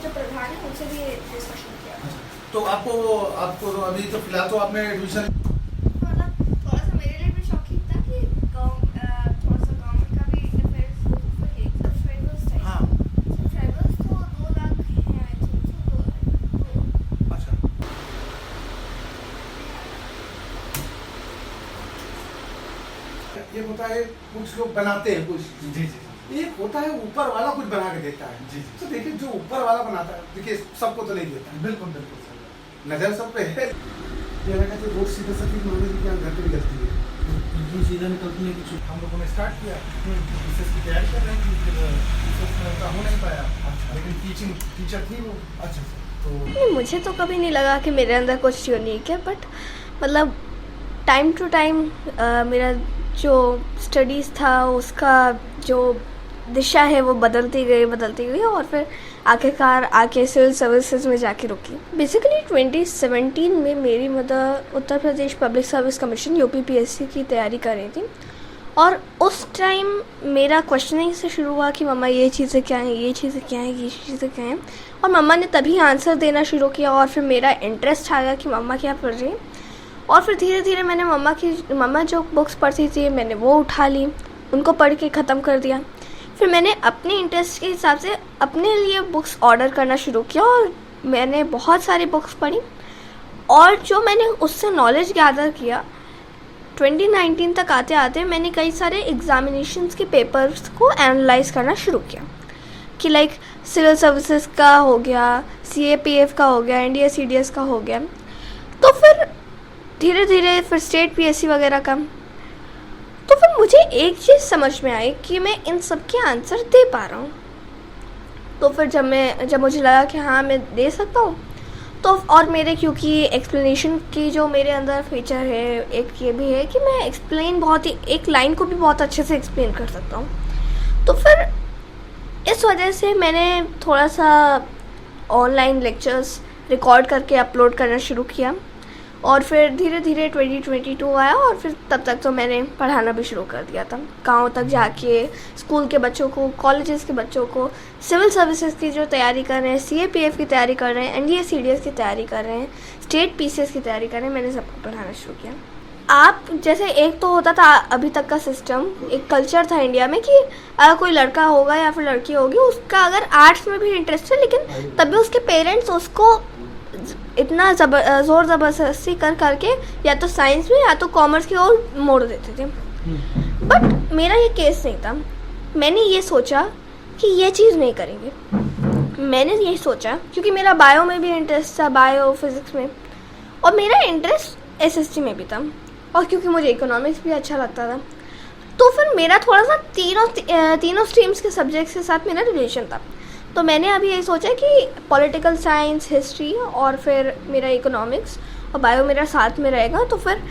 के जो प्रधान है उनसे भी डिस्कशन किया। तो आपको अभी तो फिलहाल तो आपने एडमिशन मतलब थोड़ा सा मेरे लिए भी शॉकिंग था कि थोड़ा सा गवर्नमेंट का भी इंटरफेरेंस हो, तो फिर एक सब्सक्राइबर्स चाहिए। हाँ सब्सक्राइबर्स तो 2 लाख हैं आई थिंक। अच्छा ये होता है कुछ लोग बनाते हैं कुछ जी जी एक होता है ऊपर वाला कुछ बना के देता है। जी। तो देखिए जो ऊपर वाला बनाता है देखिए सबको तो नहीं देता है, बिल्कुल बिल्कुल सर। नजर सब पे है। ये लगा कि रोड सीधा सफेद मान लीजिए कि यहाँ घर पे भी गलती है जो सीधा निकलती है कि हम लोगों ने स्टार्ट किया टीचर्स की तैयारी कर रहे हैं कि फिर टीचर्स में उनका हो नहीं पाया। अच्छा लेकिन टीचर थी वो। अच्छा तो नहीं, मुझे तो कभी नहीं लगा कि मेरे अंदर कुछ यूनिक है, बट मतलब टाइम टू टाइम मेरा जो स्टडीज़ था उसका जो दिशा है वो बदलती गई और फिर आखिरकार आके सिविल सर्विसेज में जाके रुकी। बेसिकली 2017 में मेरी mother Uttar Pradesh public service commission UPPSC की तैयारी कर रही थी और उस टाइम मेरा क्वेश्चनिंग से शुरू हुआ कि मम्मा ये चीज़ें क्या हैं, ये चीज़ें क्या हैं, ये चीज़ें क्या हैं, और मम्मा ने तभी आंसर देना शुरू किया और फिर मेरा इंटरेस्ट आ गया कि मम्मा क्या पढ़ रही हैं। और फिर धीरे धीरे मैंने मम्मा जो बुक्स पढ़ती थी मैंने वो उठा ली, उनको पढ़ के ख़त्म कर दिया। फिर मैंने अपने इंटरेस्ट के हिसाब से अपने लिए बुक्स ऑर्डर करना शुरू किया और मैंने बहुत सारी बुक्स पढ़ी और जो मैंने उससे नॉलेज गैदर किया 2019 तक आते आते मैंने कई सारे एग्जामिनेशंस के पेपर्स को एनालाइज करना शुरू किया कि लाइक सिविल सर्विसेज का हो गया, CAPF का हो गया, NDA CDS का हो गया। तो फिर धीरे धीरे फिर स्टेट PSC वगैरह का। तो फिर मुझे एक चीज़ समझ में आई कि मैं इन सब के आंसर दे पा रहा हूँ। तो फिर जब मुझे लगा कि हाँ मैं दे सकता हूँ, तो और मेरे क्योंकि एक्सप्लेनेशन की जो मेरे अंदर फीचर है एक ये भी है कि मैं एक्सप्लेन बहुत ही एक लाइन को भी बहुत अच्छे से एक्सप्लेन कर सकता हूँ। तो फिर इस वजह से मैंने थोड़ा सा ऑनलाइन लेक्चर्स रिकॉर्ड करके अपलोड करना शुरू किया और फिर धीरे धीरे 2022 आया और फिर तब तक तो मैंने पढ़ाना भी शुरू कर दिया था। गाँव तक जाके स्कूल के बच्चों को, कॉलेजेस के बच्चों को, सिविल सर्विसेज की जो तैयारी कर रहे हैं, CAPF की तैयारी कर रहे हैं, NDA CDS की तैयारी कर रहे हैं, स्टेट PCS की तैयारी कर रहे हैं, मैंने सबको पढ़ाना शुरू किया। आप जैसे एक तो होता था अभी तक का सिस्टम, एक कल्चर था इंडिया में कि अगर कोई लड़का होगा या फिर लड़की होगी उसका अगर आर्ट्स में भी इंटरेस्ट है लेकिन तब भी उसके पेरेंट्स उसको इतना ज़ोर ज़बरदस्ती करके या तो साइंस में या तो कॉमर्स की ओर मोड़ देते थे। बट मेरा ये केस नहीं था। मैंने ये सोचा कि ये चीज़ नहीं करेंगे। मैंने ये सोचा क्योंकि मेरा बायो में भी इंटरेस्ट था, बायो फिजिक्स में, और मेरा इंटरेस्ट SST में भी था और क्योंकि मुझे इकोनॉमिक्स भी अच्छा लगता था तो फिर मेरा थोड़ा सा तीनों स्ट्रीम्स के सब्जेक्ट्स के साथ मेरा रिलेशन था। तो मैंने अभी यही सोचा कि पॉलिटिकल साइंस, हिस्ट्री और फिर मेरा इकोनॉमिक्स और बायो मेरा साथ में रहेगा, तो फिर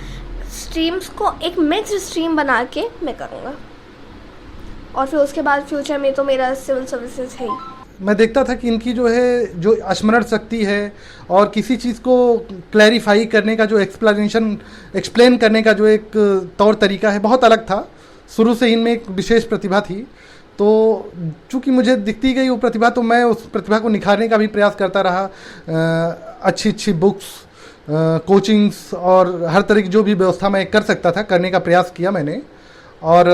स्ट्रीम्स को एक मिक्स्ड स्ट्रीम बना के मैं करूँगा और फिर उसके बाद फ्यूचर में तो मेरा सिविल सर्विसेज है ही। मैं देखता था कि इनकी जो है जो स्मरण शक्ति है और किसी चीज़ को क्लैरिफाई करने का जो एक्सप्लेन करने का जो एक तौर तरीका है बहुत अलग था। शुरू से इनमें एक विशेष प्रतिभा थी, तो चूँकि मुझे दिखती गई वो प्रतिभा तो मैं उस प्रतिभा को निखारने का भी प्रयास करता रहा। अच्छी बुक्स, कोचिंग्स और हर तरह की जो भी व्यवस्था मैं कर सकता था करने का प्रयास किया मैंने। और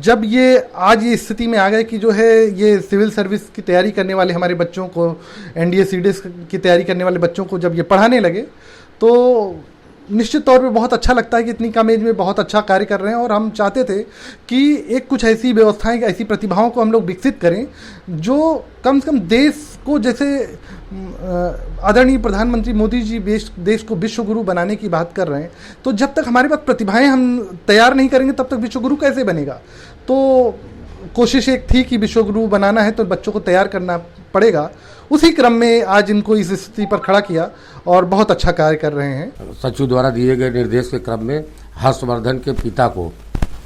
जब ये आज ये स्थिति में आ गए कि जो है ये सिविल सर्विस की तैयारी करने वाले हमारे बच्चों को, NDA CDS की तैयारी करने वाले बच्चों को जब ये पढ़ाने लगे तो निश्चित तौर पे बहुत अच्छा लगता है कि इतनी कम एज में बहुत अच्छा कार्य कर रहे हैं। और हम चाहते थे कि एक कुछ ऐसी व्यवस्थाएं, ऐसी प्रतिभाओं को हम लोग विकसित करें जो कम से कम देश को, जैसे आदरणीय प्रधानमंत्री मोदी जी देश को विश्व गुरु बनाने की बात कर रहे हैं, तो जब तक हमारे पास प्रतिभाएं हम तैयार नहीं करेंगे तब तक विश्व गुरु कैसे बनेगा। तो कोशिश एक थी कि विश्व गुरु बनाना है तो बच्चों को तैयार करना पड़ेगा। उसी क्रम में आज इनको इस स्थिति पर खड़ा किया और बहुत अच्छा कार्य कर रहे हैं। सचिव द्वारा दिए गए निर्देश के क्रम में हर्षवर्धन के पिता को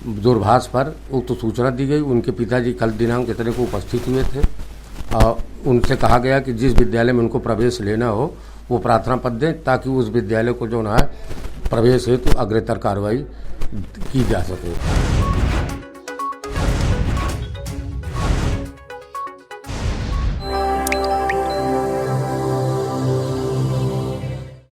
दूरभाष पर उक्त सूचना दी गई। उनके पिताजी कल दिनांक इतने को उपस्थित हुए थे और उनसे कहा गया कि जिस विद्यालय में उनको प्रवेश लेना हो वो प्रार्थना पत्र दें ताकि उस विद्यालय को जो है प्रवेश हेतु अग्रतर कार्रवाई की जा सके।